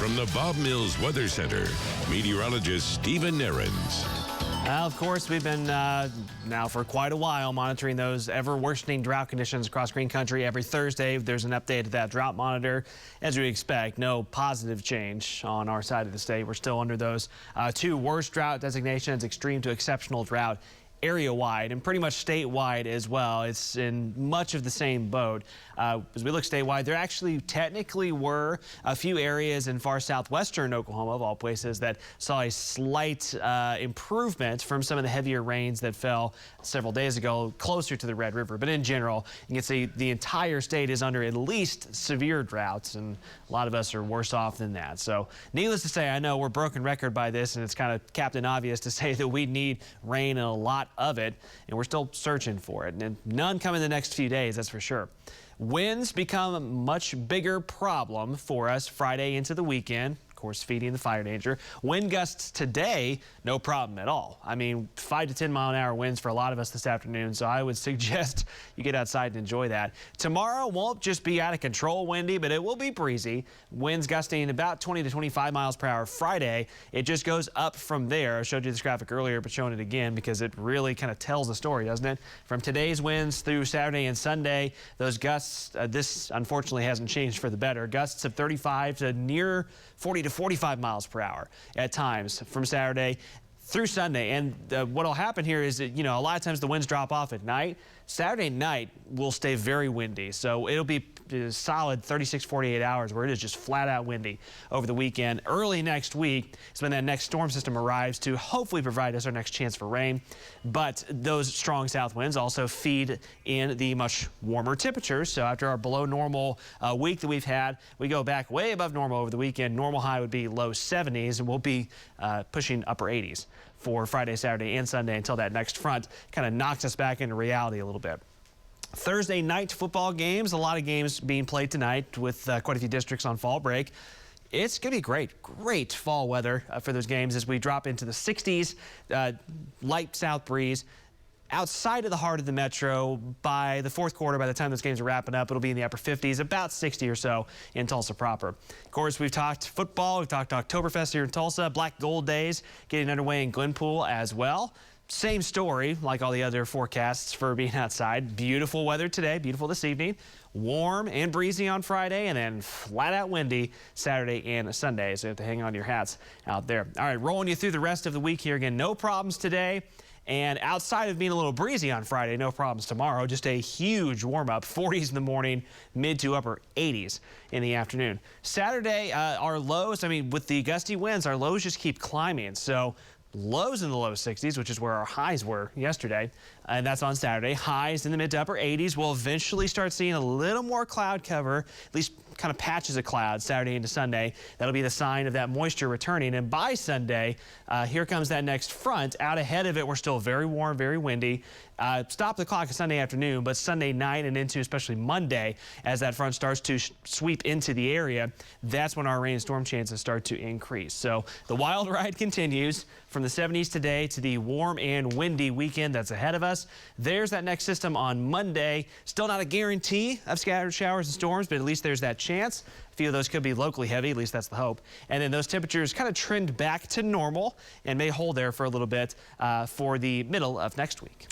From the Bob Mills Weather Center, meteorologist Stephen Nehrenz. Of course, we've been now for quite a while monitoring those ever-worsening drought conditions across Green Country. Every Thursday, there's an update to that drought monitor. As we expect, no positive change on our side of the state. We're still under those two worst drought designations, extreme to exceptional drought, area-wide and pretty much statewide as well. It's in much of the same boat. As we look statewide, there actually technically were a few areas in far southwestern Oklahoma, of all places, that saw a slight improvement from some of the heavier rains that fell several days ago closer to the Red River. But in general, you can see the entire state is under at least severe droughts, and a lot of us are worse off than that. So needless to say, I know we're broken record by this, and it's kind of Captain Obvious to say that we need rain and a lot of it, and we're still searching for it, and none coming the next few days, that's for sure. Winds become a much bigger problem for us Friday into the weekend. Of course, feeding the fire danger. Wind gusts today, no problem at all. I mean, 5 to 10 mile an hour winds for a lot of us this afternoon, so I would suggest you get outside and enjoy that. Tomorrow won't just be out of control windy, but it will be breezy. Winds gusting about 20 to 25 miles per hour Friday. It just goes up from there. I showed you this graphic earlier, but showing it again because it really kind of tells the story, doesn't it? From today's winds through Saturday and Sunday, those gusts, this unfortunately hasn't changed for the better. Gusts of 35 to near 40 to 45 miles per hour at times from Saturday through Sunday. And what'll happen here is that, you know, a lot of times the winds drop off at night. Saturday night will stay very windy, so it'll be a solid 36, 48 hours where it is just flat out windy over the weekend. Early next week is when that next storm system arrives to hopefully provide us our next chance for rain. But those strong south winds also feed in the much warmer temperatures. So after our below normal week that we've had, we go back way above normal over the weekend. Normal high would be low 70s, and we'll be pushing upper 80s for Friday, Saturday, and Sunday until that next front kind of knocks us back into reality a little bit. Thursday night football games, a lot of games being played tonight with quite a few districts on fall break. It's going to be great fall weather for those games as we drop into the 60s, light south breeze. Outside of the heart of the metro, by the fourth quarter, by the time those games are wrapping up, it'll be in the upper 50s, about 60 or so in Tulsa proper. Of course, we've talked football, we've talked Oktoberfest here in Tulsa, Black Gold Days getting underway in Glenpool as well. Same story like all the other forecasts for being outside. Beautiful weather today, beautiful this evening. Warm and breezy on Friday, and then flat out windy Saturday and Sunday. So you have to hang on to your hats out there. All right, rolling you through the rest of the week here again. No problems today. And outside of being a little breezy on Friday, no problems tomorrow. Just a huge warm-up, 40s in the morning, mid to upper 80s in the afternoon. Saturday, our lows, I mean, with the gusty winds, our lows just keep climbing. So lows in the low 60s, which is where our highs were yesterday, and that's on Saturday. Highs in the mid to upper 80s. We'll eventually start seeing a little more cloud cover, at least kind of patches of cloud Saturday into Sunday. That'll be the sign of that moisture returning. And by Sunday, here comes that next front. Out ahead of it, we're still very warm, very windy. Stop the clock Sunday afternoon, but Sunday night and into especially Monday, as that front starts to sweep into the area, that's when our rain and storm chances start to increase. So the wild ride continues from the 70s today to the warm and windy weekend that's ahead of us. There's that next system on Monday. Still not a guarantee of scattered showers and storms, but at least there's that chance. A few of those could be locally heavy, at least that's the hope. And then those temperatures kind of trend back to normal and may hold there for a little bit for the middle of next week.